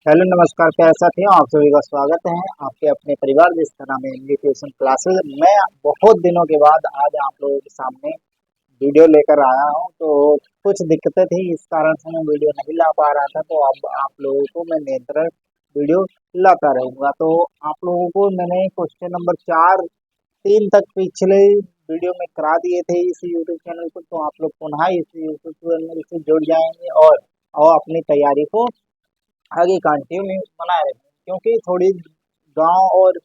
Hello नमस्कार, कैसा थे आप सभी का स्वागत है आपके अपने परिवार जिसका नाम है इंग्लिश ट्यूशन क्लासेस। मैं बहुत दिनों के बाद आज आप लोगों के सामने वीडियो लेकर आया हूं। तो कुछ दिक्कतें थी, इस कारण से मैं वीडियो नहीं ला पा रहा था। तो अब आप लोगों को मैं निरंतर वीडियो लाता रहूंगा। तो आप लोगों को मैंने क्वेश्चन नंबर 4 3 तक पिछले वीडियो में करा दिए थे इस यूट्यूब चैनल पर। तो आप लोग पुनः इस यूट्यूब चैनल से जुड़ जाएंगे और अपनी तैयारी को आगे कंटिन्यू बनाए रखें, क्योंकि थोड़ी गांव और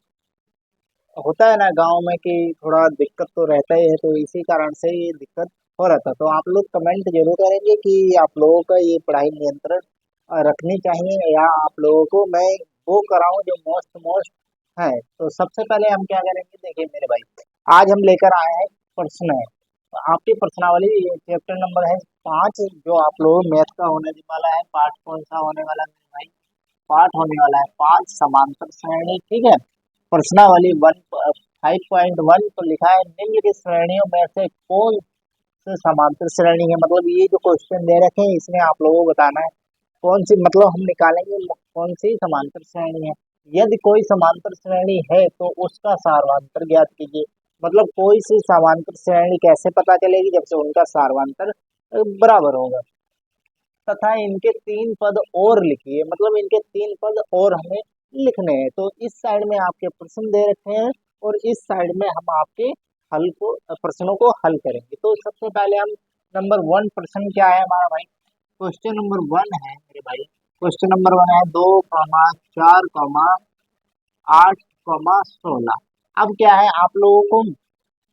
होता है ना, गांव में कि थोड़ा दिक्कत तो रहता ही है। तो इसी कारण से ये दिक्कत हो रहा था। तो आप लोग कमेंट जरूर करेंगे कि आप लोगों का ये पढ़ाई नियंत्रण रखनी चाहिए या आप लोगों को मैं वो कराऊं जो मोस्ट है। तो सबसे पहले हम क्या करेंगे, देखिए मेरे भाई, आज हम लेकर आए हैं प्रश्न है। तो आपकी प्रश्नावली चैप्टर नंबर है 5, जो आप लोग मैथ का होने वाला है। पाठ कौन सा होने वाला है मेरे भाई? पाठ होने वाला है 5, समांतर श्रेणी। ठीक है। प्रश्नावली 5.1 तो लिखा है, निम्न की श्रेणियों में से कौन से समांतर श्रेणी है। मतलब ये जो क्वेश्चन दे रखे हैं इसमें आप लोगों को बताना है कौन सी, मतलब हम निकालेंगे कौन सी समांतर श्रेणी है। यदि कोई समांतर श्रेणी है तो उसका सारवांतर ज्ञात कीजिए। मतलब कोई सी समांतर श्रेणी कैसे पता चलेगी, जब से उनका सारवांतर बराबर होगा। तथा इनके 3 पद और लिखिए। मतलब इनके 3 पद और हमें लिखने हैं। तो इस साइड में आपके प्रश्न दे रखे हैं और इस साइड में हम आपके हल को प्रश्नों को हल करेंगे। तो सबसे पहले हम नंबर 1 प्रश्न क्या है हमारा भाई? क्वेश्चन नंबर 1 है मेरे भाई, क्वेश्चन नंबर 1 है 2, 4, 8, 16। अब क्या है, आप लोगों को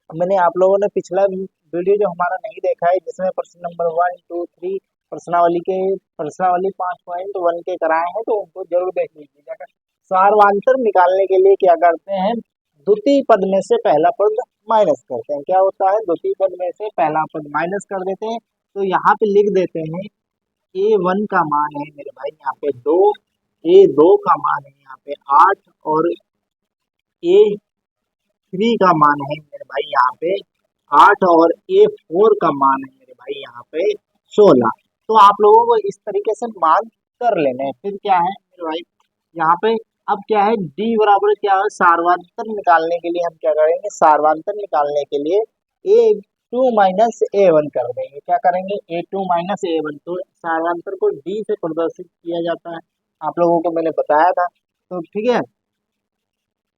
मैंने, आप लोगों ने पिछला वीडियो जो हमारा नहीं देखा है, जिसमें प्रश्न नंबर 1 2 3 प्रश्नावली 5.1 के कराए हैं, तो उनको जरूर देख लीजिएगा। सारवांतर निकालने के लिए क्या करते हैं, द्वितीय पद में से पहला पद माइनस करते हैं। क्या होता है, द्वितीय पद में से पहला पद माइनस कर देते हैं। तो यहाँ पे लिख देते हैं A1 का मान है मेरे भाई यहाँ पे 2, A2 का मान है यहाँ पे 8 और A3 का मान है मेरे भाई यहाँ पे 8 और A4 का मान है मेरे भाई यहाँ पे 16। तो आप लोगों को इस तरीके से मान कर लेने हैं। फिर क्या है मेरे भाई यहाँ पे, अब क्या है, D बराबर क्या है, सारवांतर निकालने के लिए हम क्या करेंगे, सारवांतर निकालने के लिए A2 - A1 कर देंगे। क्या करेंगे, A2 - A1। तो सारवांतर को D से प्रदर्शित किया जाता है, आप लोगों को मैंने बताया था। तो ठीक है,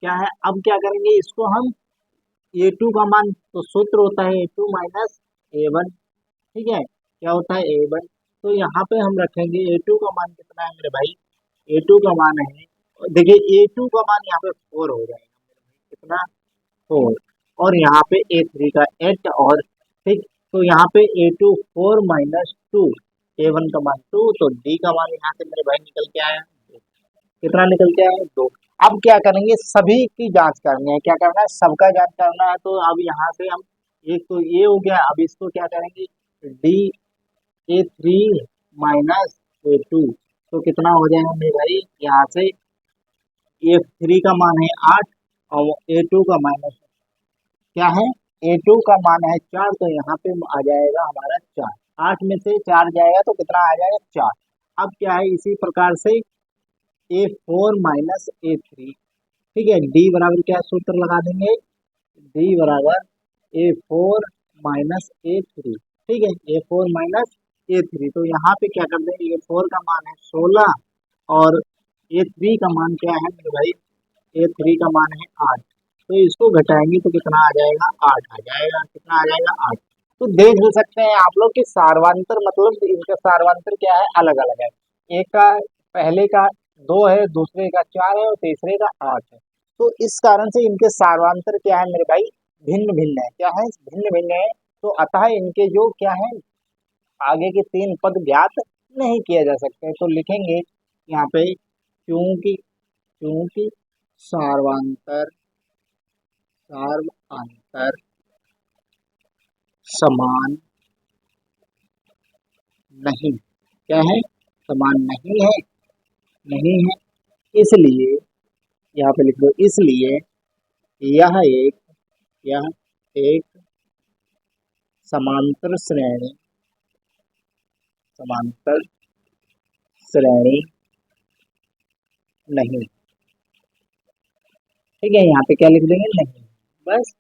क्या है, अब क्या करेंगे, इसको हम A2 का मान, तो सूत्र होता है A2 - A1। ठीक है, क्या होता है A1। तो यहाँ पे हम रखेंगे A2 का मान कितना है मेरे भाई, A2 का मान है, देखिए A2 का मान यहाँ पे 4 हो जाएगा मेरे भाई, कितना, 4। और यहाँ पे A3 का 8 और ठीक। तो यहाँ पे A2 4 - 2, A1 का मान 2, तो D का मान यहाँ से मेरे भाई निकल के आया, कितना निकल के आया, 2। अब क्या करेंगे, सभी की जांच करनी है। क्या करना है, सबका जांच करना है। तो अब यहाँ से हम, एक तो ये हो गया, अब इसको क्या करेंगे, डी A3 - A2। तो कितना हो जाएगा मेरे भाई, यहाँ से A3 का मान है 8 और A2 का मान है, क्या है, A2 का मान है 4। तो यहाँ पे आ जाएगा हमारा 4, 8 में से 4 जाएगा तो कितना आ जाएगा, 4। अब क्या है, इसी प्रकार से A4 - A3। ठीक है, डी बराबर क्या सूत्र लगा देंगे, डी बराबर A4 - A3। ठीक है, A4 - A3। तो यहाँ पे क्या कर देंगे, A4 का मान है 16 और A3 का मान क्या है मेरे भाई, A3 का मान है 8। तो इसको घटाएंगे तो कितना आ जाएगा, 8 आ जाएगा। कितना आ जाएगा, 8। तो देख भी सकते हैं आप लोग कि सारवांतर, मतलब इनका सारवांतर क्या है, अलग अलग है। एक का, पहले का 2 है, दूसरे का 4 है और तीसरे का 8 है। तो इस कारण से इनके सारवांतर क्या है मेरे भाई, भिन्न भिन्न है। क्या है, भिन्न भिन्न है। तो अतः इनके जो क्या है, आगे के 3 पद ज्ञात नहीं किए जा सकते। तो लिखेंगे यहाँ पे, क्योंकि क्योंकि सारवांतर सारवांतर समान नहीं, क्या है, समान नहीं है, नहीं है। इसलिए यहाँ पे लिख दो, इसलिए यह एक यह एक समांतर श्रेणी, समांतर श्रेणी नहीं। ठीक है, यहाँ पे क्या लिख देंगे, नहीं, बस,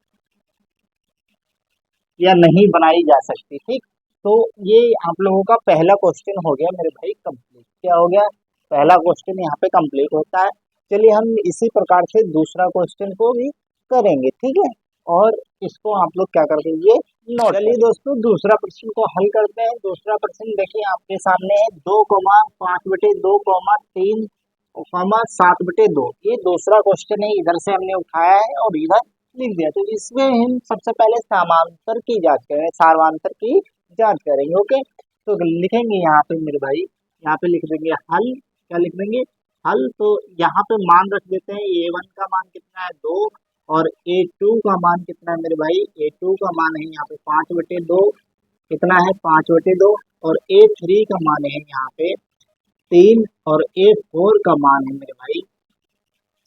या नहीं बनाई जा सकती। ठीक, तो ये आप लोगों का पहला क्वेश्चन हो गया मेरे भाई कंप्लीट। क्या हो गया, पहला क्वेश्चन यहाँ पे कंप्लीट होता है। चलिए हम इसी प्रकार से दूसरा क्वेश्चन को भी करेंगे, ठीक है, और इसको आप लोग क्या कर दीजिए, नोट। चलिए दोस्तों दूसरा प्रश्न को हल करते हैं। दूसरा प्रश्न देखिए आपके सामने है, 2,5/2, 3, ये दूसरा क्वेश्चन है, इधर से हमने उठाया है और इधर लिख दिया। तो इसमें हम सबसे पहले समांतर की जांच करेंगे, सारवांतर की जांच करेंगे। ओके, तो लिखेंगे यहाँ पे मेरे भाई, यहाँ पे लिख देंगे हल। क्या लिख देंगे, हल। तो यहाँ पे मान रख देते हैं, A1 का मान कितना है, 2, और A2 का मान कितना है मेरे भाई, A2 का मान है यहाँ पे 5/2, कितना है 5/2, और A3 का मान है यहाँ पे 3, और A4 का मान है मेरे भाई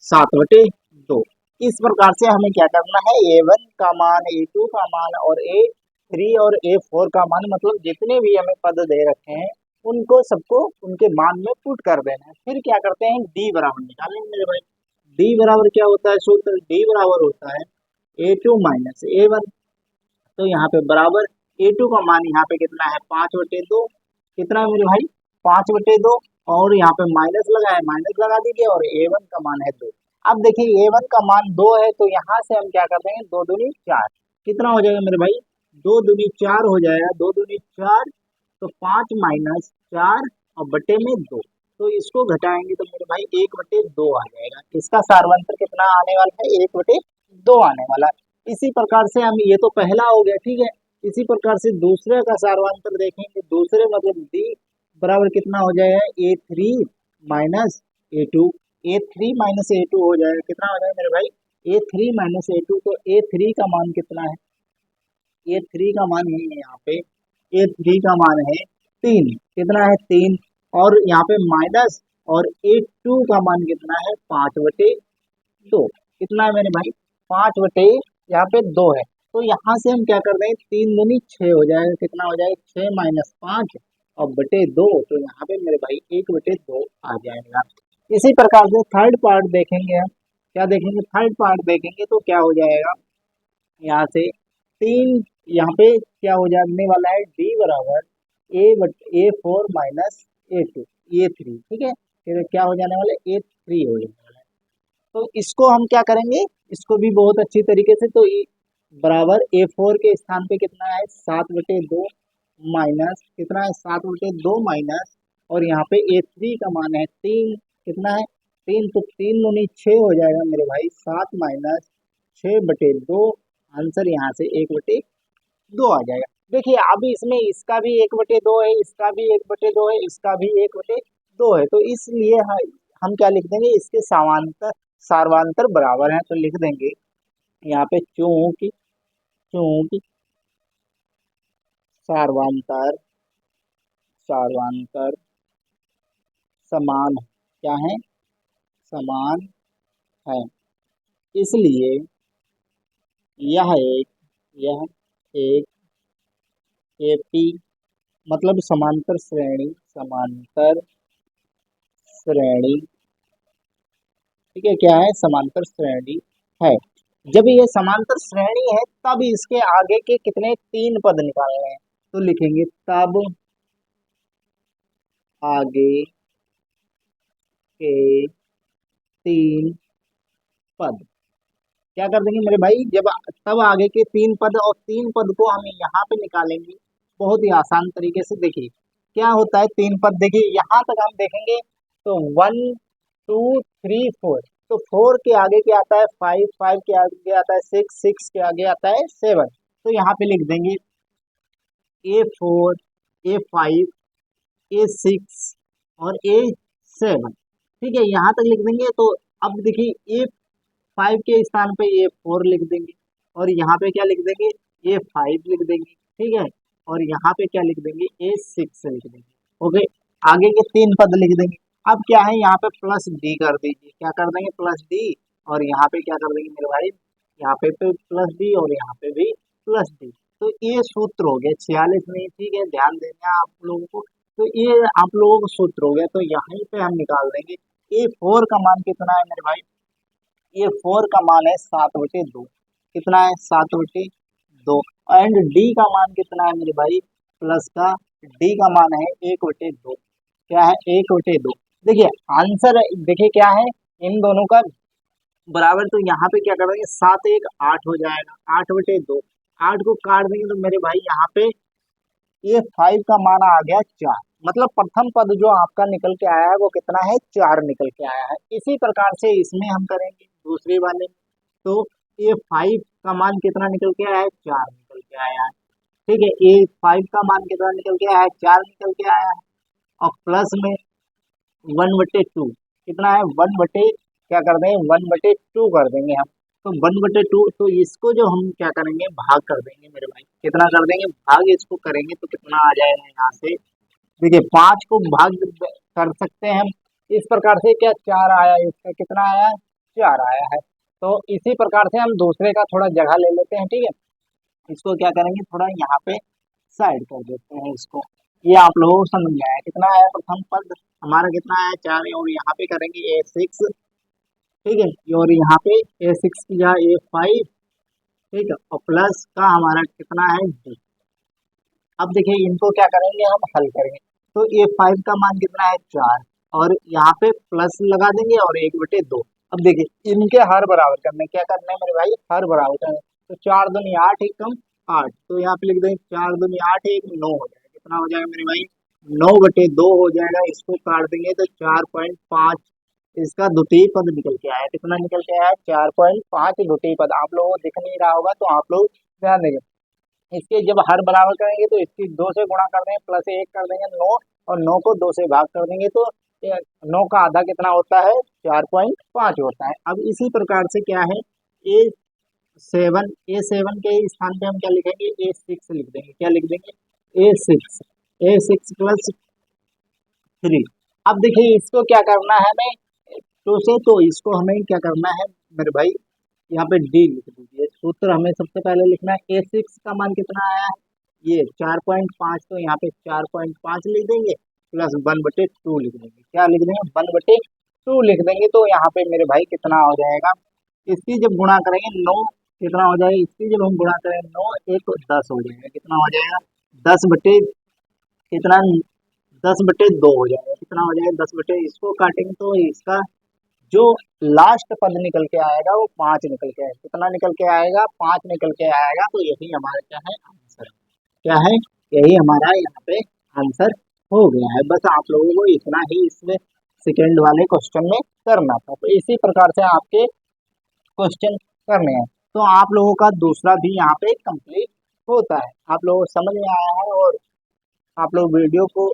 7/2। इस प्रकार से हमें क्या करना है, A1 का मान, A2 का मान और A3 और A4 का मान, मतलब जितने भी हमें पद दे रखे हैं उनको सबको उनके मान में पुट कर देना है। फिर क्या करते हैं, D बराबर निकालेंगे मेरे भाई। D बराबर क्या होता है सूत्र, D बराबर होता है A2 माइनस A1। तो यहाँ पे बराबर A2 का मान यहाँ पे कितना है, 5/2, कितना है मेरे भाई 5/2, और यहाँ पे माइनस लगा है, माइनस लगा दीजिए, और A1 का मान है 2। अब देखिए A1 का मान 2 है, तो यहाँ से हम क्या कर देंगे, 2 दूनी 4, कितना हो जाएगा मेरे भाई, 2 दूनी 4 हो जाएगा, 2 दूनी 4, तो 5 - 4 और बटे में 2, तो इसको घटाएंगे तो मेरे भाई 1/2 आ जाएगा। इसका सारवंतर कितना आने वाला है, 1/2 आने वाला है। इसी प्रकार से हम, ये तो पहला हो गया, ठीक है, इसी प्रकार से दूसरे का सारवांतर देखेंगे। दूसरे मतलब D बराबर कितना हो जाएगा, A3 minus A2, A3 minus A2 हो जाएगा, कितना हो जाएगा मेरे भाई, A3 माइनस A2। तो A3 का मान कितना है, A3 का मान है यहाँ पे, A3 का मान है 3, कितना है 3, और यहाँ पे माइनस, और A2 का मान कितना है 5/2, कितना है मेरे भाई 5/, यहाँ पे 2 है। तो यहाँ से हम क्या कर देंगे, 3 दूनी 6 हो जाएगा, कितना हो जाएगा 6 - 5 और बटे 2, तो यहाँ पे मेरे भाई 1/2 आ जाएगा। इसी प्रकार से थर्ड पार्ट देखेंगे हम, क्या देखेंगे, थर्ड पार्ट देखेंगे तो क्या हो जाएगा, यहाँ से 3, यहाँ पे क्या हो जाने वाला है, D बराबर A4 माइनस A2, A3, ठीक है, फिर क्या हो जाने वाला है, A3 हो जाने वाला है। तो इसको हम क्या करेंगे, इसको भी बहुत अच्छी तरीके से, तो बराबर A4 के स्थान पे कितना है 7/2 माइनस, कितना है 7/2 माइनस, और यहाँ पे A3 का मान है 3, कितना है 3, तो 3 दूनी 6 हो जाएगा मेरे भाई, 7 माइनस 6/2, आंसर यहाँ से 1/2 आ जाएगा। देखिए अभी इसमें इसका भी 1/2 है, इसका भी 1/2 है, इसका भी 1/2 है, तो इसलिए हम क्या लिख देंगे, इसके समांतर सारवांतर बराबर है, तो लिख देंगे यहाँ पे चूंकि चूंकि सारवांतर सारवांतर समान, क्या है, समान है, इसलिए यह एक यह एक एपी, मतलब समांतर श्रेणी, ठीक है, क्या है, समांतर श्रेणी है। जब ये समांतर श्रेणी है तब इसके आगे के कितने 3 पद निकालने हैं, तो लिखेंगे तब आगे के 3 पद, क्या कर देंगे मेरे भाई, जब तब आगे के 3 पद, और 3 पद को हम यहाँ पे निकालेंगे बहुत ही आसान तरीके से। देखिए क्या होता है 3 पद, देखिए यहाँ तक हम देखेंगे तो 1 2 3 4, तो 4 के आगे क्या आता है 5, 5 के आगे आता है 6, 6 के आगे आता है 7, तो यहाँ पे लिख देंगे A4 A5 A6 और A7, ठीक है, यहाँ तक लिख देंगे। तो अब देखिए A5 के स्थान पे A4 लिख देंगे, और यहाँ पे क्या लिख देंगे, A5 लिख देंगे, ठीक है, और यहाँ पे क्या लिख देंगे, A6 लिख देंगे। ओके, आगे के 3 पद लिख देंगे। अब क्या है, यहाँ पे प्लस डी कर दीजिए, क्या कर देंगे प्लस डी, और यहाँ पे क्या कर देंगे मेरे भाई, यहाँ पे प्लस डी, और यहाँ पे भी प्लस डी। तो ये सूत्र हो गया 46 में, ठीक है, ध्यान देना आप लोगों को। तो ये आप लोगों को सूत्र हो गया, तो यहीं पे हम निकाल देंगे ए फोर का मान कितना है मेरे भाई, ये फोर का मान है 7/2, कितना है 7/2। एंड डी का मान कितना है मेरे भाई, प्लस का डी का मान है 1/2, क्या है 1/2। देखिए आंसर देखिए क्या है इन दोनों का बराबर, तो यहाँ पे क्या करेंगे 7 1 8 हो जाएगा, 8/2, 8 को काट देंगे तो मेरे भाई यहाँ पे ये 5 का मान आ गया 4। मतलब प्रथम पद जो आपका निकल के आया है वो कितना है 4 निकल के आया है। इसी प्रकार से इसमें हम करेंगे दूसरे वाले में, तो ये 5 का मान कितना निकल के आया है 4 निकल के आया है। ठीक है, ये 5 का मान कितना निकल के आया है 4 निकल के आया है। और प्लस में 1/2 कितना है 1 बटे, क्या कर देंगे 1/2 कर देंगे हम। तो 1/2, तो इसको जो हम क्या करेंगे भाग कर देंगे मेरे भाई, कितना कर देंगे भाग, इसको करेंगे तो कितना आ जाएगा यहाँ से, देखिए 5 को भाग कर सकते हैं हम इस प्रकार से, क्या 4 आया, इसका कितना आया 4 आया है। तो इसी प्रकार से हम दूसरे का थोड़ा जगह ले लेते हैं, ठीक है। इसको क्या करेंगे थोड़ा यहाँ पे साइड कर देते हैं इसको। ये आप लोगों को समझ में आया, कितना आया प्रथम पद हमारा कितना आया 4, और यहाँ पे करेंगे A6, ठीक है, और यहाँ पे A6 की जगह A5, ठीक है, और प्लस का हमारा कितना है D। अब देखिए इनको क्या करेंगे हम हल करेंगे, तो A5 का मान कितना है 4, और यहाँ पे प्लस लगा देंगे और 1/2। अब देखिए इनके हर बराबर करने, क्या करना है मेरे भाई हर बराबर करने, तो 4 दूनी 8 एक कम 8, तो यहाँ पे लिख देंगे 4 दूनी 8 एक 9 हो जाएगा, कितना हो जाएगा मेरे भाई 9/2 हो जाएगा। इसको काट देंगे तो 4.5, इसका द्वितीय पद निकल के आया, कितना निकल के आया 4.5 द्वितीय पद। आप लोगों को दिख नहीं रहा होगा तो आप लोग ध्यान देंगे, इसके जब हर बराबर करेंगे तो इसकी 2 से गुणा कर देंगे, प्लस 1 कर देंगे 9, और 9 को 2 से भाग कर देंगे तो 9 का आधा कितना होता है 4.5 होता है। अब इसी प्रकार से क्या है ए7 के स्थान पे हम क्या लिखेंगे A6 लिख देंगे, क्या लिख देंगे A6 प्लस 3। अब देखिए इसको क्या करना है हमें टू से, तो इसको हमें क्या करना है मेरे भाई, यहाँ पे डी लिख दीजिए। सूत्र हमें सबसे पहले लिखना है A6 का मान कितना आया है ये 4.5, तो यहाँ पे 4.5 लिख देंगे, प्लस 1/2 लिख देंगे, क्या लिख देंगे 1/2 लिख देंगे। तो यहाँ पे मेरे भाई कितना हो जाएगा, इसकी जब गुणा करेंगे 9 कितना हो जाएगा, इसकी जब हम गुणा करेंगे 9 1 10 हो जाएगा, कितना हो जाएगा 10 बटे कितना 10/2 हो जाएगा, कितना हो जाएगा 10 इसको काटेंगे तो इसका जो लास्ट पद निकल के आएगा वो 5 निकल के आएगा, कितना निकल के आएगा 5 निकल के आएगा। तो यही हमारा क्या है आंसर, क्या है यही हमारा यहाँ पे आंसर हो गया है। बस आप लोगों को इतना ही इसमें सेकेंड वाले क्वेश्चन में करना था, तो इसी प्रकार से आपके क्वेश्चन करने हैं, तो आप लोगों का दूसरा भी यहाँ पे कंप्लीट होता है। आप लोगों को समझ में आया है, और आप लोग वीडियो को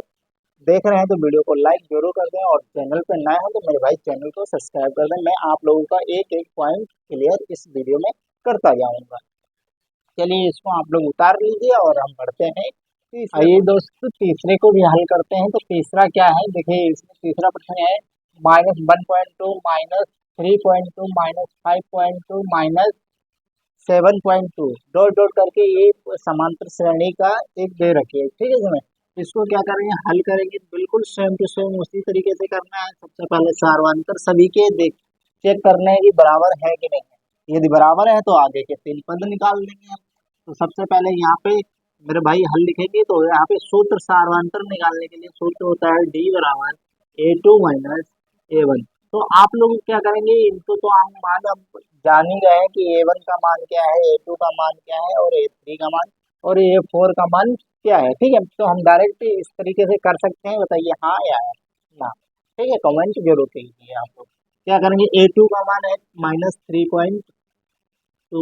देख रहे हैं तो वीडियो को लाइक जरूर कर दें, और चैनल पर नए हो तो मेरे भाई चैनल को सब्सक्राइब कर दें। मैं आप लोगों का एक एक पॉइंट क्लियर इस वीडियो में करता जाऊंगा। चलिए इसको आप लोग उतार लीजिए और हम बढ़ते हैं आइए दोस्तों तीसरे को भी हल करते हैं। तो तीसरा क्या है देखिए, इसमें तीसरा प्रश्न है -1.2 -3.2 -5.2 -7.2 डॉट डॉट करके ये समांतर श्रेणी का एक दे रखी है, ठीक है जी। इसको क्या करेंगे हल करेंगे, बिल्कुल सेम टू सेम उसी तरीके से करना है। सबसे पहले सार्वंतर सभी के देख चेक करने हैं कि बराबर है कि नहीं है, यदि बराबर है तो आगे के 3 पद निकाल देंगे हम। तो सबसे पहले यहाँ पे मेरे भाई हल लिखेंगे, तो यहाँ पे सूत्र सार्वंतर निकालने के लिए सूत्र होता है D बराबर A2 माइनस A1। तो आप लोग क्या करेंगे, इनको तो हम मान अब जान ही गए हैं कि A1 का मान क्या है, A2 का मान क्या है, और A3 का मान और A4 का मान क्या है, ठीक है। तो हम डायरेक्ट इस तरीके से कर सकते हैं, बताइए हाँ या ना, ठीक है। कमेंट जरूर कीजिए आप लोग। क्या करेंगे A2 का मान है -3.2, तो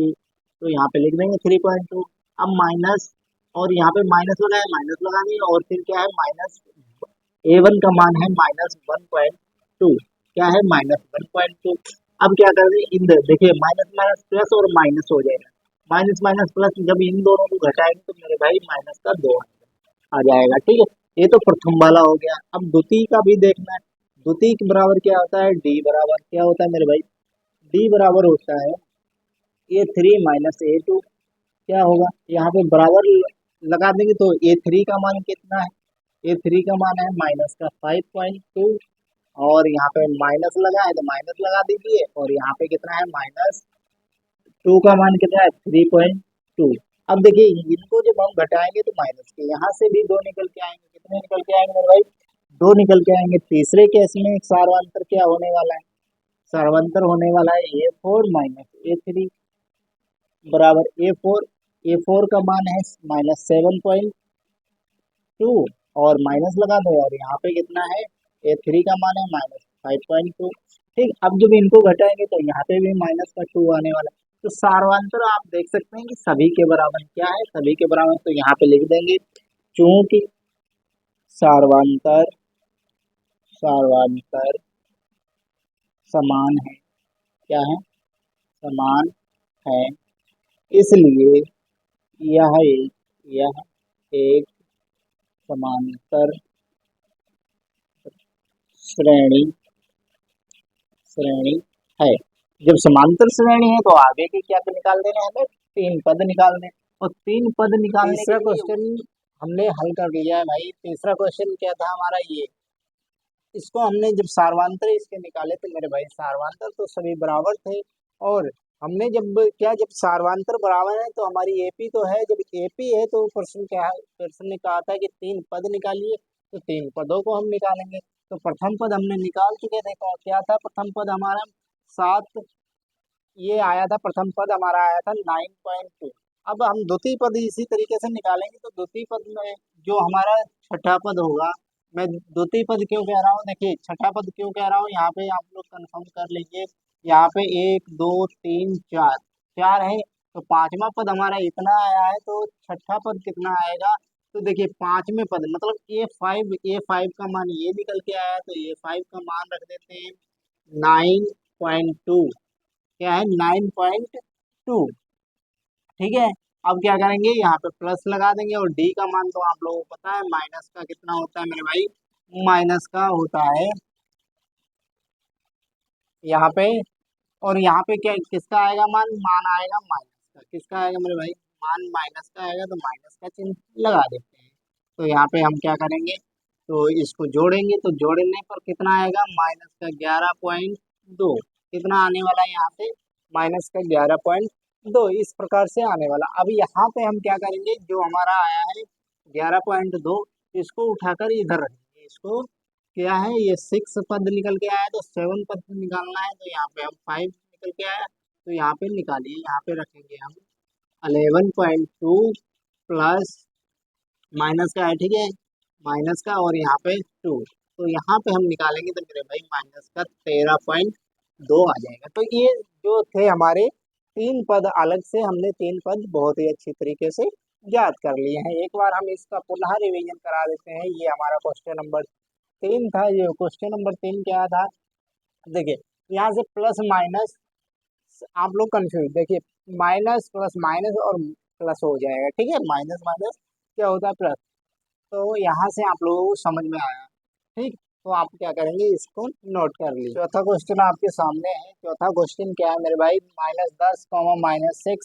यहाँ पे लिख देंगे 3.2। अब माइनस, और यहाँ पे माइनस लगाए माइनस लगा दिए, और फिर क्या है माइनस A1 का मान है -1.2, क्या है -1.2। अब क्या कर दें इन देखिए माइनस माइनस प्लस और माइनस हो जाएगा, माइनस माइनस प्लस, जब इन दोनों को घटाएंगे तो मेरे भाई माइनस का 2 आ जाएगा, ठीक है। ये तो प्रथम वाला हो गया। अब द्वितीय का भी देखना है, द्वितीय के बराबर क्या होता है D बराबर क्या होता है मेरे भाई, D बराबर होता है A3 माइनस A2, क्या होगा यहाँ पे बराबर लगा देंगे तो A3 का मान कितना है, A3 का मान है माइनस का 5.2, और यहाँ पे माइनस लगा है तो माइनस लगा दीजिए, और यहाँ पे कितना है -2 का मान कितना है 3.2। अब देखिए इनको जब हम घटाएंगे तो माइनस के यहाँ से भी 2 निकल के आएंगे, कितने निकल के आएंगे मेरे भाई 2 निकल के आएंगे। तीसरे केस में सार्वंतर क्या होने वाला है, सार्वंतर होने वाला है A4 - A3 बराबर A4 का मान है -7.2 और माइनस लगा दो, और यहाँ पे कितना है A3 का मान है -5.2। ठीक, अब जब इनको घटाएंगे तो यहाँ पे भी -2 आने वाला है। तो सार्वंतर आप देख सकते हैं कि सभी के बराबर क्या है, सभी के बराबर, तो यहाँ पे लिख देंगे चूंकि सार्वंतर सार्वंतर समान है, क्या है, समान है, इसलिए यह एक समांतर श्रेणी श्रेणी है। जब समांतर श्रेणी है तो आगे के क्या निकाल देने हमें, 3 पद निकालने, और 3 पद निकालने तीसरा क्वेश्चन हमने हल कर लिया है भाई। तीसरा क्वेश्चन क्या था हमारा, ये इसको हमने जब सार्वंतर इसके निकाले थे मेरे भाई, सार्वंतर तो सभी बराबर थे, और हमने जब सार्वंतर बराबर है तो हमारी एपी तो है, जब एपी है तो प्रश्न क्या है, प्रश्न ने कहा था कि 3 पद निकालिए, तो 3 पदों को हम निकालेंगे। तो प्रथम पद हमने निकाल चुके थे, क्या था प्रथम पद हमारा 7, ये आया था, प्रथम पद हमारा आया था 9.2। अब हम द्वितीय पद इसी तरीके से निकालेंगे, तो द्वितीय पद में जो हमारा छठा पद होगा, मैं द्वितीय पद क्यों कह रहा हूँ, देखिए छठा पद क्यों कह रहा हूँ, यहाँ पे आप लोग कंफर्म कर लीजिए। यहाँ पे 1 2 3 4 4 है, तो पांचवा पद हमारा इतना आया है, तो छठा पद कितना आएगा, तो देखिए पांचवें पद मतलब A5 का मान ये निकल के आया, तो A5 का मान रख देते हैं 9.2, क्या है 9.2। ठीक है, अब क्या करेंगे, यहाँ पे प्लस लगा देंगे, और डी का मान तो आप लोगों को पता है माइनस का कितना होता है मेरे भाई, माइनस का होता है यहाँ पे, और यहाँ पे क्या किसका आएगा मान आएगा माइनस का, किसका आएगा मेरे भाई, मान माइनस का आएगा, तो माइनस का चिन्ह लगा देते हैं। तो यहाँ पे हम क्या करेंगे, तो इसको जोड़ेंगे, तो जोड़ने पर कितना आएगा, -11.2, कितना आने वाला है यहाँ पे, -11.2, इस प्रकार से आने वाला। अब यहाँ पे हम क्या करेंगे, जो हमारा आया है 11.2, इसको उठाकर इधर रखेंगे, इसको क्या है, ये 6 पद निकल के आया, तो 7 पद निकालना है, तो यहाँ पे हम 5 निकल के आया, तो यहाँ पे निकालिए, यहाँ पे रखेंगे हम 11.2 प्लस माइनस का है, ठीक है, माइनस का, और यहाँ पे 2, तो यहाँ पे हम निकालेंगे तो मेरे भाई माइनस का 13.2 आ जाएगा। तो ये जो थे हमारे 3 पद, अलग से हमने 3 पद बहुत ही अच्छी तरीके से ज्ञात कर लिए हैं। एक बार हम इसका पुनः रिवीजन करा देते हैं। ये हमारा क्वेश्चन नंबर 3 था। ये क्वेश्चन नंबर 3 क्या था, देखिए यहाँ से प्लस माइनस, आप लोग कंफ्यूज, देखिए माइनस प्लस माइनस और प्लस हो जाएगा, ठीक है, माइनस माइनस क्या होता है प्लस, तो यहाँ से आप लोगों को समझ में आया, ठीक। तो आप क्या करेंगे, इसको नोट कर लीजिए। चौथा क्वेश्चन आपके सामने है। चौथा क्वेश्चन क्या है मेरे भाई, -10, -6,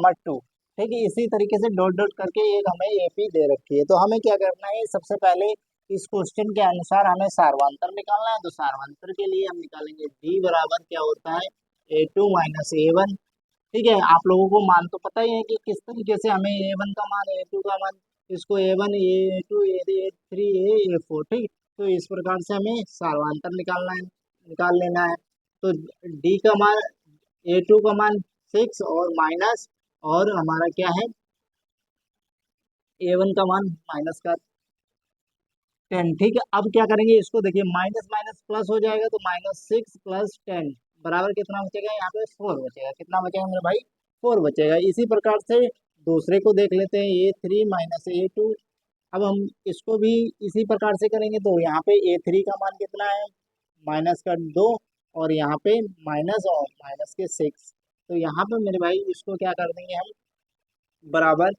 -2, ठीक है, इसी तरीके से डॉट डॉट करके एक हमें एपी दे रखी है। तो हमें क्या करना है, सबसे पहले इस क्वेश्चन के अनुसार हमें सार्वंतर निकालना है। तो सार्वंतर के लिए हम निकालेंगे डी बराबर क्या होता है, A2 - A1, ठीक है। आप लोगों को मान तो पता ही है कि किस तरीके से हमें A1 का मान, A2 का मान, इसको A1 A2 A3 A4, ठीक। तो इस प्रकार से हमें सार्वंतर निकाल लेना है। तो डी का मान, A2 का मान 6 और माइनस, और हमारा क्या है A1 का मान -10, ठीक है। अब क्या करेंगे, इसको देखिए माइनस माइनस प्लस हो जाएगा, तो -6 + 10 बराबर कितना बचेगा, यहाँ पे 4 बचेगा, कितना बचेगा मेरे भाई 4 बचेगा। इसी प्रकार से दूसरे को देख लेते हैं, A3 - A2। अब हम इसको भी इसी प्रकार से करेंगे, तो यहाँ पे A3 का मान कितना है, माइनस का 2, और यहाँ पे माइनस और माइनस के 6, तो यहाँ पे मेरे भाई इसको क्या कर देंगे हम, बराबर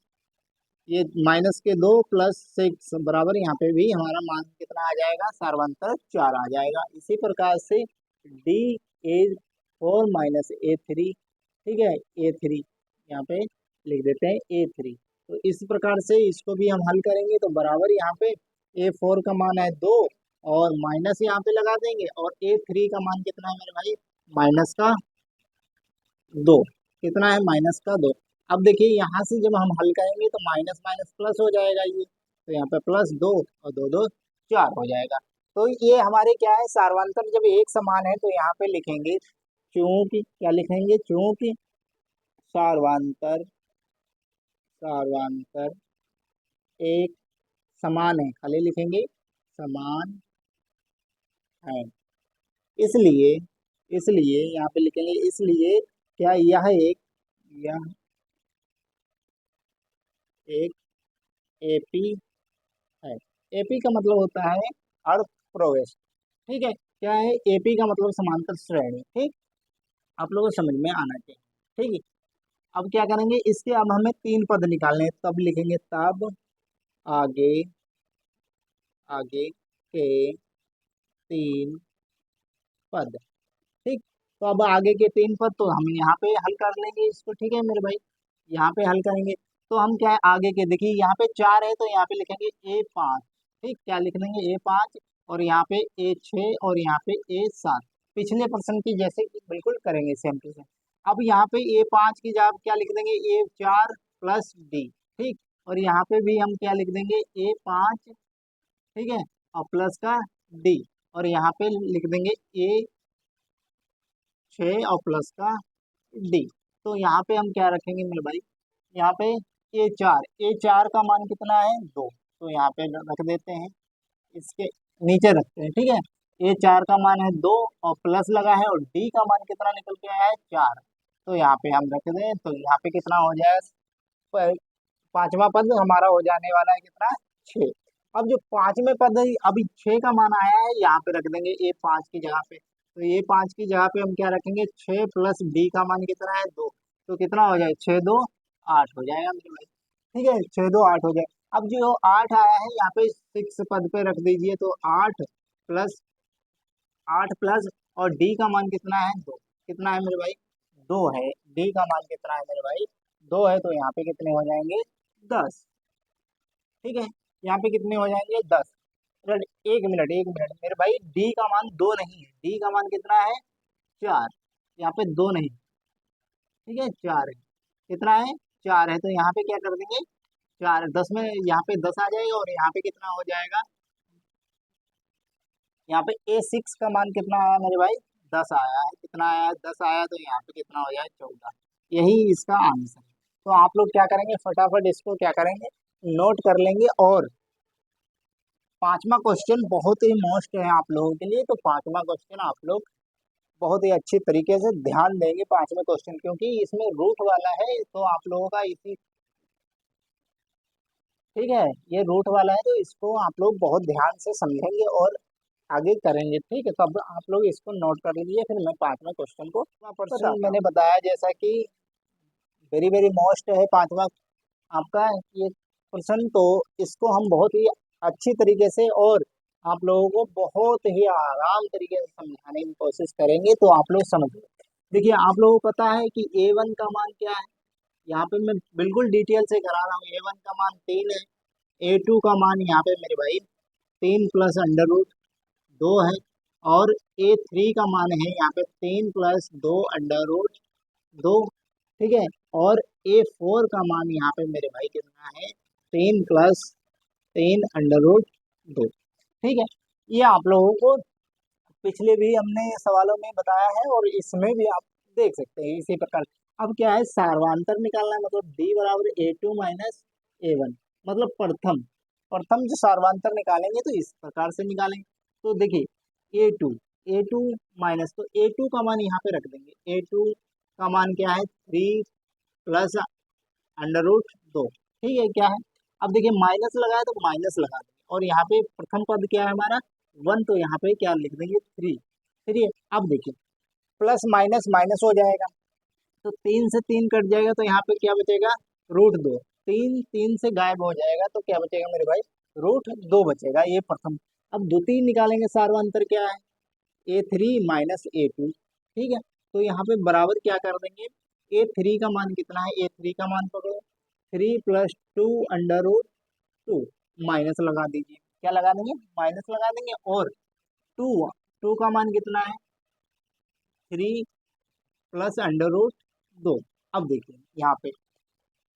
ये -2 + 6 बराबर, यहाँ पे भी हमारा मान कितना आ जाएगा, सार्वंतर 4 आ जाएगा। इसी प्रकार से D4 - A3, ठीक है, A3 यहाँ पे लिख देते हैं A3। तो इस प्रकार से इसको भी हम हल करेंगे, तो बराबर यहाँ पे A4 का मान है 2, और माइनस यहाँ पे लगा देंगे, और A3 का मान कितना है मेरे भाई, माइनस का 2। कितना है, माइनस का 2। अब देखिए यहाँ से जब हम हल करेंगे तो माइनस माइनस प्लस हो जाएगा ये, तो यहाँ पे प्लस 2 और 2 2 4 हो जाएगा। तो ये हमारे क्या है, सार्वंतर जब एक समान है तो यहाँ पे लिखेंगे चूंकि, क्या लिखेंगे, चूंकि सार्वंतर, सार्वंतर एक समान है, खाली लिखेंगे समान है, इसलिए, इसलिए यहाँ पे लिखेंगे, इसलिए क्या यह एक एपी है। एपी का मतलब होता है अर्थ प्रवेश, ठीक है। क्या है, एपी का मतलब समांतर श्रेणी, ठीक। आप लोगों को समझ में आना चाहिए, ठीक है। अब क्या करेंगे, इसके अब हमें तीन पद निकालने हैं, तब लिखेंगे तब आगे, आगे के तीन पद, ठीक। तो अब आगे के तीन पद तो हम यहाँ पे हल कर लेंगे इसको, ठीक है मेरे भाई, यहाँ पे हल करेंगे। तो हम क्या है, आगे के देखिए यहाँ पे 4 है तो यहाँ पे लिखेंगे A5, ठीक, क्या लिख देंगे A5, और यहाँ पे A6 और यहाँ पे A7, पिछले प्रश्न की जैसे कि बिल्कुल करेंगे सेम टू सेम। अब यहाँ पे A5 की जगह क्या लिख देंगे, A4 प्लस D, ठीक। और यहाँ पे भी हम क्या लिख देंगे, A5, ठीक है, और प्लस का D, और यहाँ पे लिख देंगे A6 और प्लस का D। तो यहाँ पे हम क्या रखेंगे मेरे भाई, यहाँ पे A4 का मान कितना है, 2, तो यहाँ पे रख देते हैं, इसके नीचे रखते हैं, ठीक है। A4 का मान है 2 और प्लस लगा है, और D का मान कितना निकल के आया है, 4, तो यहाँ पे हम रख दें, तो यहाँ पे कितना हो जाएगा, पांचवा पद हमारा हो जाने वाला है कितना, 6। अब जो पांचवें पद है, अभी 6 का मान आया है, यहाँ पे रख देंगे A5 की जगह पे, तो A5 की जगह पे हम क्या रखेंगे, 6 प्लस D का मान कितना है, 2, तो कितना हो जाए, 6 2 8 हो जाएगा मेरे भाई, ठीक है, 6 2 8 हो जाए। अब जो 8 आया है यहाँ पे 6 पद पे रख दीजिए, तो प्लस 8 प्लस, और डी का मान कितना है, 2, कितना है मेरे भाई, 2 है। डी का मान कितना है मेरे भाई, 2 है, तो यहाँ पे कितने हो जाएंगे, 10, ठीक है। यहाँ पे कितने हो जाएंगे, 10। एक मिनट, एक मिनट मेरे भाई, डी का मान 2 नहीं है, डी का मान कितना है, 4, यहाँ पे 2 नहीं, ठीक है, 4 है, कितना है, 4 है, तो यहाँ पे क्या कर देंगे, 4 10 में यहाँ पे 10 आ जाएगा, और यहाँ पे कितना हो जाएगा, यहाँ पे A6 का मान कितना आया मेरे भाई, 10 आया है, कितना आया, 10 आया, तो यहाँ पे कितना हो जाए, 14, यही इसका आंसर है। तो आप लोग क्या करेंगे, फटाफट इसको क्या करेंगे, नोट कर लेंगे। और पांचवा क्वेश्चन बहुत ही मोस्ट है आप लोगों के लिए, तो पांचवा क्वेश्चन आप लोग बहुत ही अच्छी तरीके से ध्यान देंगे पांचवें क्वेश्चन, क्योंकि इसमें रूट वाला है, तो आप लोगों का इसी, ठीक है, ये रूट वाला है, तो इसको आप लोग बहुत ध्यान से समझेंगे और आगे करेंगे, ठीक है। तो अब आप लोग इसको नोट कर लीजिए, फिर मैं पांचवा क्वेश्चन को पर्सन मैंने बताया, जैसा कि वेरी वेरी मोस्ट है पांचवा आपका ये प्रश्न, तो इसको हम बहुत ही अच्छी तरीके से और आप लोगों को बहुत ही आराम तरीके से समझाने की कोशिश करेंगे, तो आप लोग समझिए। देखिए आप लोगों को पता है कि A1 का मान क्या है, यहाँ पे मैं बिल्कुल डिटेल से करा रहा हूँ। A1 का मान 3 है, A2 का मान यहाँ पे मेरे भाई 3 प्लस अंडर रूट 2 है, और A3 का मान है यहाँ पे 3 प्लस 2 अंडर रूट 2, ठीक है। और A4 का मान यहाँ पे मेरे भाई कितना है, 3 प्लस 3 अंडर रूट 2, ठीक है। ये आप लोगों को पिछले भी हमने सवालों में बताया है, और इसमें भी आप देख सकते हैं इसी प्रकार। अब क्या है, सार्वंतर निकालना है, मतलब D बराबर A2 माइनस A1, मतलब प्रथम, प्रथम जो सार्वंतर निकालेंगे तो इस प्रकार से निकालेंगे। तो देखिए A2, A2 माइनस, तो A2 का मान यहाँ पे रख देंगे, A2 का मान क्या है, 3 प्लस अंडर रूट 2, ठीक है, क्या है। अब देखिए माइनस लगाया तो माइनस लगा देंगे, और यहाँ पे प्रथम पद क्या है हमारा, 1, तो यहाँ पे क्या लिख देंगे, 3, ठीक है। अब देखिए प्लस माइनस माइनस हो जाएगा, तो 3 से 3 कट जाएगा, तो यहाँ पे क्या बचेगा, रूट 2, 3 3 से गायब हो जाएगा, तो क्या बचेगा मेरे भाई, रूट 2 बचेगा, ये प्रथम। अब द्वितीय निकालेंगे, सार्वंतर क्या है, A3 माइनस A2, ठीक है। तो यहाँ पे बराबर क्या कर देंगे, A3 का मान कितना है, A3 का मान पकड़ो, 3 प्लस 2 अंडर रूट 2, माइनस लगा दीजिए, क्या लगा देंगे, माइनस लगा देंगे। और टू, टू का मान कितना है, 3 प्लस अंडर रूट 2। अब देखिए यहाँ पे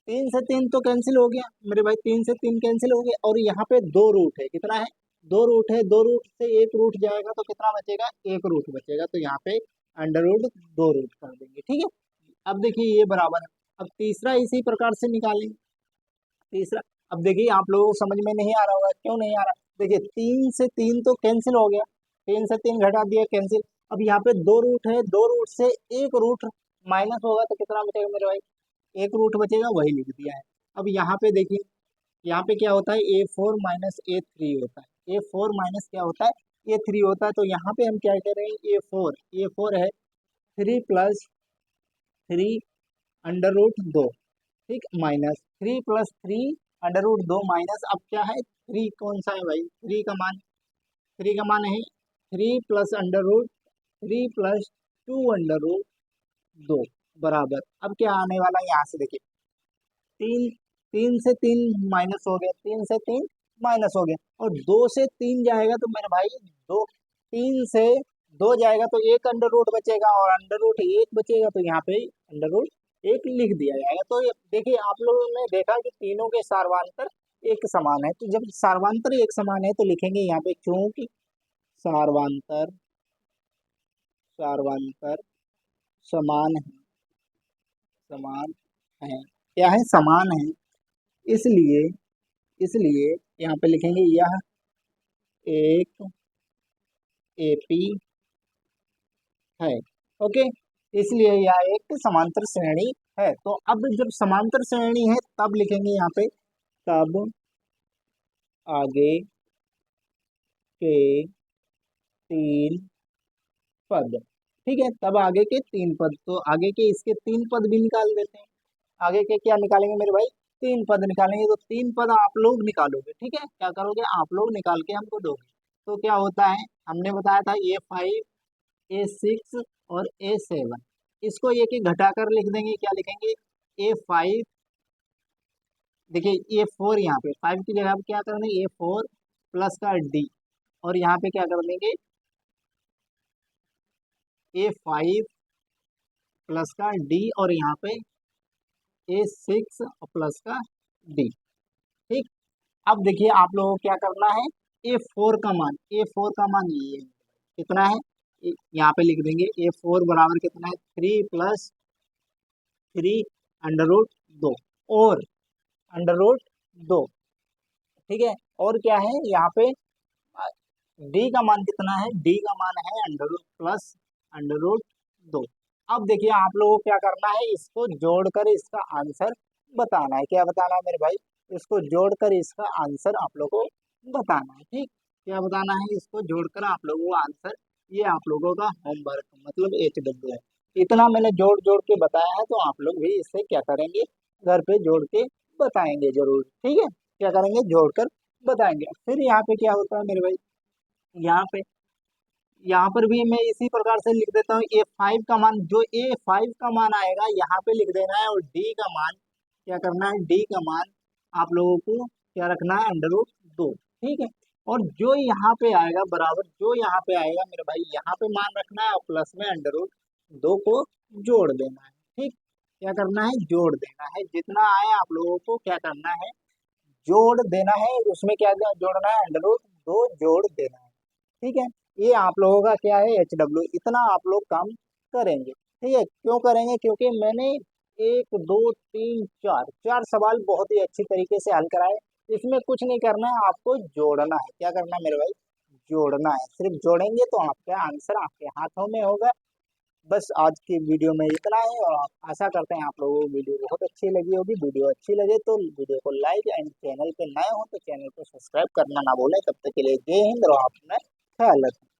3 से 3 तो कैंसिल हो गया मेरे भाई, 3 से 3 कैंसिल हो गया, और यहाँ पे 2 रूट है, कितना है, 2 रूट है, 2 रूट से एक रूट जाएगा तो कितना बचेगा, एक रूट बचेगा, तो यहाँ पे अंडर रूट 2 रूट कर देंगे, ठीक है। अब देखिए ये बराबर है। अब तीसरा इसी प्रकार से निकालेंगे, तीसरा। अब देखिए आप लोगों को समझ में नहीं आ रहा होगा, क्यों नहीं आ रहा, देखिए 3 से 3 तो कैंसिल हो गया, 3 से 3 घटा दिया कैंसिल। अब यहाँ पे 2 रूट है, 2 रूट से एक रूट माइनस होगा तो कितना बचेगा मेरे भाई, एक रूट बचेगा, वही लिख दिया है। अब यहाँ पे देखिए, यहाँ पे क्या होता है, A4 माइनस A3 होता है, A4 माइनस क्या होता है, A3 होता है। तो यहाँ पे हम क्या करेंगे, A4 है 3 प्लस 3 अंडर रूट 2, ठीक, minus 3 plus 3 under root 2 minus, अब क्या है, 3 कौन सा है भाई, 3 का मान, 3 का मान है 3 plus under root 3 plus 2 under root 2 बराबर। अब क्या आने वाला है यहाँ से देखिए, 3, 3 से 3 माइनस हो गया, 3 से 3 माइनस हो गया, और 2 से 3 जाएगा तो मेरे भाई, 2, 3 से 2 जाएगा तो एक अंडर रूट बचेगा, और अंडर रूट 1 बचेगा, तो यहाँ पे अंडर रूट 1 लिख दिया जाएगा। तो देखिए आप लोगों ने देखा कि तीनों के सार्वधातुक एक समान है, तो जब सार्वधातुक एक समान है तो लिखेंगे यहाँ पे, क्योंकि सार्वधातुक सार्वधातुक समान है, समान है, क्या है, समान है, इसलिए इसलिए यहाँ पे लिखेंगे यह एक एपी है, ओके, इसलिए यह एक समांतर श्रेणी है। तो अब जब समांतर श्रेणी है तब लिखेंगे यहाँ पे, तब आगे के 3 पद, ठीक है, तब आगे के 3 पद, तो आगे के इसके 3 पद भी निकाल देते हैं। आगे के क्या निकालेंगे मेरे भाई, 3 पद निकालेंगे, तो 3 पद आप लोग निकालोगे, ठीक है, क्या करोगे, आप लोग निकाल के हमको दोगे। तो क्या होता है, हमने बताया था A5 A6 और A7, इसको एक एक घटाकर लिख देंगे, क्या लिखेंगे, A5, देखिए A4, यहाँ पे 5 की जगह पे क्या कर देंगे, A4 प्लस का D, और यहाँ पे क्या कर देंगे, A5 प्लस का D, और यहाँ पे A6 प्लस का D, ठीक। अब देखिए आप लोगों को क्या करना है, A4 का मान, A4 का मान ये कितना है, यहाँ पे लिख देंगे A4 बराबर कितना है, 3 प्लस 3 अंडर रूट 2, और अंडर रूट 2, ठीक है, और क्या है यहाँ पे D का मान कितना है, D का मान है under root plus under root 2। अब देखिए आप लोगों को क्या करना है, इसको जोड़कर इसका आंसर बताना है, क्या बताना है मेरे भाई, इसको जोड़कर इसका आंसर आप लोगों को बताना है, ठीक, क्या बताना है, इसको जोड़कर आप लोगों को आंसर, ये आप लोगों का होमवर्क मतलब HW है। इतना मैंने जोड़ जोड़ के बताया है, तो आप लोग भी इससे क्या करेंगे, घर पे जोड़ के बताएंगे जरूर, ठीक है, क्या करेंगे, जोड़कर बताएंगे। फिर यहाँ पे क्या होता है मेरे भाई, यहाँ पे, यहाँ पर भी मैं इसी प्रकार से लिख देता हूँ, A5 का मान, जो A5 का मान आएगा यहाँ पे लिख देना है, और D का मान क्या करना है, D का मान आप लोगों को क्या रखना है, अंडर रूट 2, ठीक है। और जो यहाँ पे आएगा बराबर, जो यहाँ पे आएगा मेरे भाई, यहाँ पे मान रखना है, और प्लस में अंडर रूट 2 को जोड़ देना है, ठीक, क्या करना है, जोड़ देना है, जितना आए आप लोगों को क्या करना है, जोड़ देना है, उसमें क्या जोड़ना है, अंडर रूट 2 जोड़ देना है, ठीक है। ये आप लोगों का क्या है, HW, इतना आप लोग काम करेंगे, ठीक है, क्यों करेंगे, क्योंकि मैंने 1 2 3 4 4 सवाल बहुत ही अच्छी तरीके से हल कराए। इसमें कुछ नहीं करना है, आपको जोड़ना है, क्या करना है मेरे भाई, जोड़ना है, सिर्फ जोड़ेंगे तो आपका आंसर आपके हाथों में होगा। बस आज की वीडियो में इतना है, और आप आशा करते हैं आप लोगों को वीडियो बहुत अच्छी लगी होगी। वीडियो अच्छी लगे तो वीडियो को लाइक, एंड चैनल पे नए हो तो चैनल को सब्सक्राइब करना ना भूलें। तब तक के लिए जय हिंद, और आप अपना ख्याल रखें।